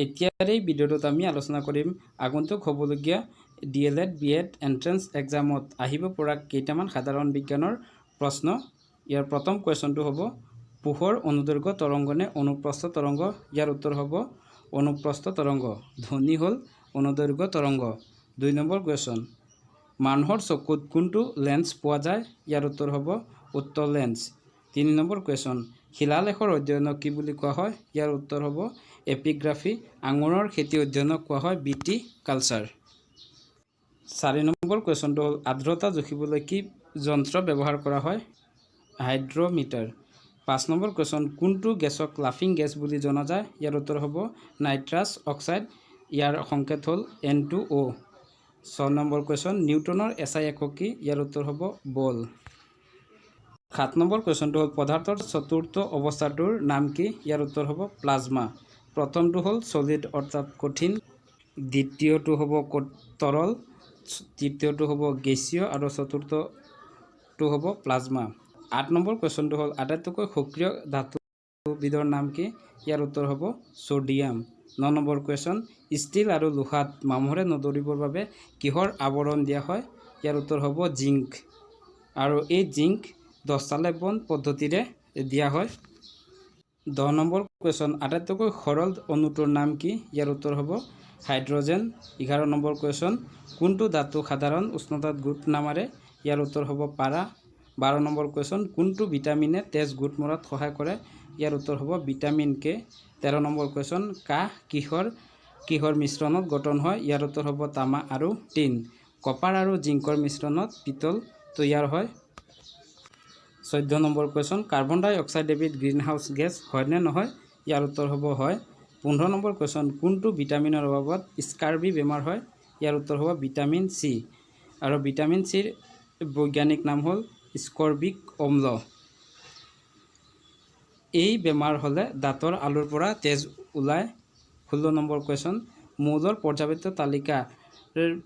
এতিয়াৰ এই ভিডিঅ'টোত আমি আলোচনা কৰিম আগন্তুক হ'বলগীয়া DLED B.Ed এন্ট্ৰেন্স এক্সামত আহিব পৰা কেইটামান সাধাৰণ বিজ্ঞানৰ প্ৰশ্ন। ইয়াৰ প্ৰথম কুৱেশ্যনটো হ'ব পোহৰ অনুদৈৰ্ঘ্য তৰংগ নে অনুপ্ৰস্থ তৰংগ? ইয়াৰ উত্তৰ হ'ব অনুপ্ৰস্থ তৰংগ। ধ্বনি হ'ল অনুদৈৰ্ঘ্য তৰংগ। 2 নম্বৰ কুৱেশ্যন মানুহৰ চকুত কোনটো লেন্স পোৱা যায়? ইয়াৰ উত্তৰ হ'ব উত্তল লেন্স। 3 নম্বৰ কুৱেশ্যন শিলালেখৰ অধ্যয়নক কি বুলি কোৱা হয়? ইয়াৰ উত্তৰ হ'ব এপিগ্ৰাফি। আঙুৰৰ খেতি অধ্যয়নক কোৱা হয় বিটি কালচাৰ। 4 নম্বৰ কুৱেশ্যনটো হ'ল আৰ্দ্ৰতা জুখিবলৈ কি যন্ত্ৰ ব্যৱহাৰ কৰা হয়? হাইড্ৰমিটাৰ। 5 নম্বৰ কুৱেশ্যন কোনটো গেছক লাফিং গেছ বুলি জনা যায়? ইয়াৰ উত্তৰ হ'ব নাইট্ৰাছ অক্সাইড। ইয়াৰ সংকেত হ'ল N2O। 6 নম্বৰ কুৱেশ্যন নিউটনৰ SI একক কি? ইয়াৰ উত্তৰ হ'ব বল। 7 নম্বৰ কুৱেশ্যনটো হ'ল পদাৰ্থৰ চতুৰ্থ অৱস্থাটোৰ নাম কি? ইয়াৰ উত্তৰ হ'ব প্লাজমা। প্ৰথমটো হ'ল চলিড অৰ্থাৎ কঠিন, দ্বিতীয়টো হ'ব তৰল, তৃতীয়টো হ'ব গেছীয় আৰু চতুৰ্থটো হ'ব প্লাজমা। 8 নম্বৰ কুৱেশ্যনটো হ'ল আটাইতকৈ সক্ৰিয় ধাতুবিধৰ নাম কি? ইয়াৰ উত্তৰ হ'ব ছ'ডিয়াম। 9 নম্বৰ কুৱেশ্যন ষ্টীল আৰু লোহাত মামৰে নধৰিবৰ বাবে কিহৰ আৱৰণ দিয়া হয়? ইয়াৰ উত্তৰ হ'ব জিংক। আৰু এই জিংক 10টা বন্ড পদ্ধতিৰে দিয়া হয়। 10 নম্বৰ কুৱেশ্যন আটাইতকৈ সৰল অণুটোৰ নাম কি? ইয়াৰ উত্তৰ হ'ব হাইড্ৰজেন। 11 নম্বৰ কুৱেশ্যন কোনটো ধাতু সাধাৰণ উষ্ণতাত গোট নামাৰে? ইয়াৰ উত্তৰ হ'ব পাৰা। 12 নম্বৰ কুৱেশ্যন কোনটো ভিটামিনে তেজ গোট মৰাত সহায় কৰে? ইয়াৰ উত্তৰ হ'ব ভিটামিন কে। 13 নম্বৰ কুৱেশ্যন কাহ কিহৰ মিশ্ৰণত গঠন হয়? ইয়াৰ উত্তৰ হ'ব তামা আৰু টিন। কপাৰ আৰু জিংকৰ মিশ্ৰণত পিতল তৈয়াৰ হয়। 14 নম্বৰ কুৱেশ্যন কাৰ্বন ডাই অক্সাইড এবিধ গ্ৰীণহাউচ গেছ হয় নে নহয়? ইয়াৰ উত্তৰ হ'ব হয়। 15 নম্বৰ কুৱেশ্যন কোনটো ভিটামিনৰ অভাৱত স্কাৰ্বি বেমাৰ হয়? ইয়াৰ উত্তৰ হ'ব ভিটামিন চি। আৰু ভিটামিন চিৰ বৈজ্ঞানিক নাম হ'ল স্কৰ্বিক অম্ল। এই বেমাৰ হ'লে দাঁতৰ আলুৰ পৰা তেজ ওলায়। 16 নম্বৰ কুৱেশ্যন মৌলৰ পৰ্যাপ্ত তালিকাৰ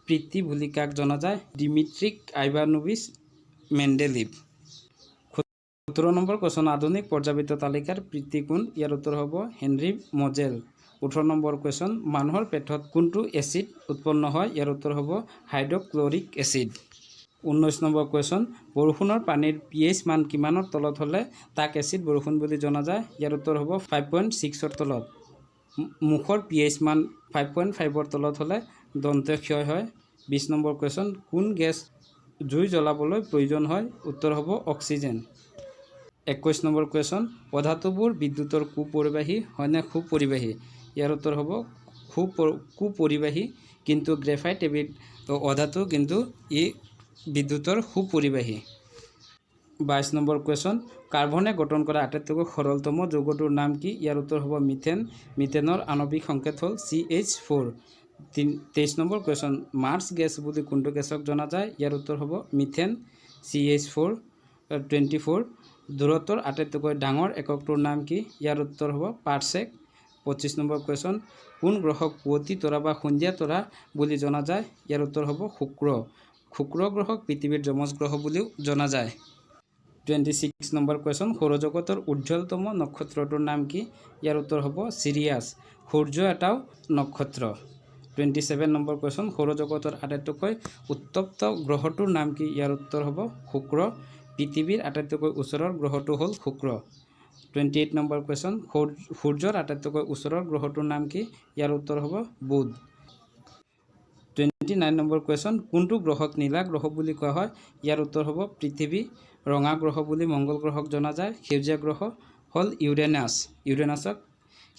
পিতৃ বুলি কাক জনা যায়? Dmitri Ivanovich Mendeleev. 17 number question আধুনিক পৰ্যাপ্ত তালিকাৰ পিতৃ কোন? ইয়াৰ উত্তৰ হ'ব হেনৰি মজেল। 18 নম্বৰ কুৱেশ্যন মানুহৰ পেটত কোনটো এচিড উৎপন্ন হয়? ইয়াৰ উত্তৰ হ'ব হাইড্ৰক্লৰিক এচিড। 19 নম্বৰ কুৱেশ্যন বৰষুণৰ পানীৰ pH মান কিমানৰ তলত হ'লে তাক এচিড বৰষুণ বুলি জনা যায়? ইয়াৰ উত্তৰ হ'ব 5.6ৰ তলত। মুখৰ pH মান 5.5ৰ তলত হ'লে দন্ত ক্ষয় হয়। 20 নম্বৰ কুৱেশ্যন কোন গেছ জুই জ্বলাবলৈ প্ৰয়োজন হয়? উত্তৰ হ'ব অক্সিজেন। 21 নম্বৰ কুৱেশ্যন অধাতুবোৰ বিদ্যুতৰ কুপৰিবাহী হয় নে সুপৰিবাহী? ইয়াৰ উত্তৰ হ'ব কুপৰিবাহী। কিন্তু গ্ৰেফাইট এবিধ অধাতু কিন্তু ই বিদ্যুতৰ সুপৰিবাহী। 22 নম্বৰ কুৱেশ্যন কাৰ্বনে গঠন কৰা আটাইতকৈ সৰলতম যৌগটোৰ নাম কি? ইয়াৰ উত্তৰ হ'ব মিথেন। মিথেনৰ আণৱিক সংকেত হ'ল CH4। 23 number question March gas বুলি কোনটো গেছক জনা যায়? ইয়াৰ উত্তৰ হ'ব মিথেন CH4। 24 দূৰত্বৰ আটাইতকৈ ডাঙৰ এককটোৰ নাম কি? ইয়াৰ উত্তৰ হ'ব পাৰছেক। 25 নম্বৰ কুৱেশ্যন কোন গ্ৰহক পুৱতি তৰা বা সন্ধিয়া তৰা বুলি জনা যায়? ইয়াৰ উত্তৰ হ'ব শুক্ৰ। শুক্ৰ গ্ৰহক পৃথিৱীৰ যমজ গ্ৰহ বুলিও জনা যায়। 26 নম্বৰ কুৱেশ্যন সৌৰজগতৰ উজ্জ্বলতম নক্ষত্ৰটোৰ নাম কি? ইয়াৰ উত্তৰ হ'ব চিৰিয়াছ। সূৰ্য এটাও নক্ষত্ৰ। 27 নম্বৰ কুৱেশ্যন সৌৰজগতৰ আটাইতকৈ উত্তপ্ত গ্ৰহটোৰ নাম কি? ইয়াৰ উত্তৰ হ'ব শুক্ৰ। পৃথিৱীৰ আটাইতকৈ ওচৰৰ গ্ৰহটো হ'ল শুক্ৰ। 28 নম্বৰ কুৱেশ্যন সূৰ্যৰ আটাইতকৈ ওচৰৰ গ্ৰহটোৰ নাম কি? ইয়াৰ উত্তৰ হ'ব বুধ। 29 নম্বৰ কুৱেশ্যন কোনটো গ্ৰহক নীলা গ্ৰহ বুলি কোৱা হয়? ইয়াৰ উত্তৰ হ'ব পৃথিৱী। ৰঙা গ্ৰহ বুলি মংগল গ্ৰহক জনা যায়। সেউজীয়া গ্ৰহ হ'ল ইউৰেনাছ। ইউৰেনাছক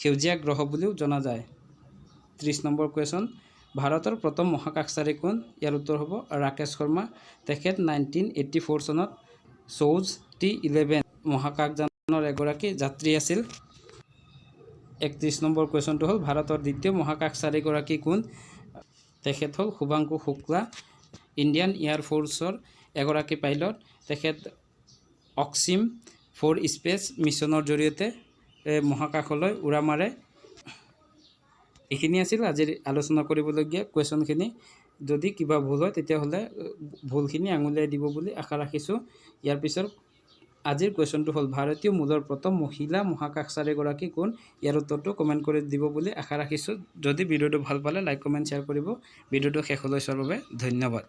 সেউজীয়া গ্ৰহ বুলিও জনা যায়। 30 নম্বৰ কুৱেশ্যন ভাৰতৰ প্ৰথম মহাকাশচাৰী কোন? ইয়াৰ উত্তৰ হ'ব ৰাকেশ শৰ্মা। তেখেত 1984 চনত সৌজ T11 মহাকাশযানৰ এগৰাকী যাত্ৰী আছিল। 31 নম্বৰ কুৱেশ্যনটো হ'ল ভাৰতৰ দ্বিতীয় মহাকাশচাৰীগৰাকী কোন? তেখেত হ'ল শুভাংশু শুক্লা। ইণ্ডিয়ান এয়াৰ ফ'ৰ্চৰ এগৰাকী পাইলট। তেখেত অক্সিম 4 স্পেচ মিছনৰ জৰিয়তে মহাকাশলৈ উৰা মাৰে। এইখিনি আছিল আজিৰ আলোচনা কৰিবলগীয়া কুৱেশ্যনখিনি। যদি কিবা ভুল হয় তেতিয়াহ'লে ভুলখিনি আঙুলিয়াই দিব বুলি আশা ৰাখিছোঁ। ইয়াৰ পিছৰ আজিৰ কুৱেশ্যনটো হ'ল ভাৰতীয় মূলৰ প্ৰথম মহিলা মহাকাশচাৰীগৰাকী কোন? ইয়াৰ উত্তৰটো কমেণ্ট কৰি দিব বুলি আশা ৰাখিছোঁ। যদি ভিডিঅ'টো ভাল পালে লাইক কমেণ্ট শ্বেয়াৰ কৰিব। ভিডিঅ'টো শেষলৈ চোৱাৰ বাবে ধন্যবাদ।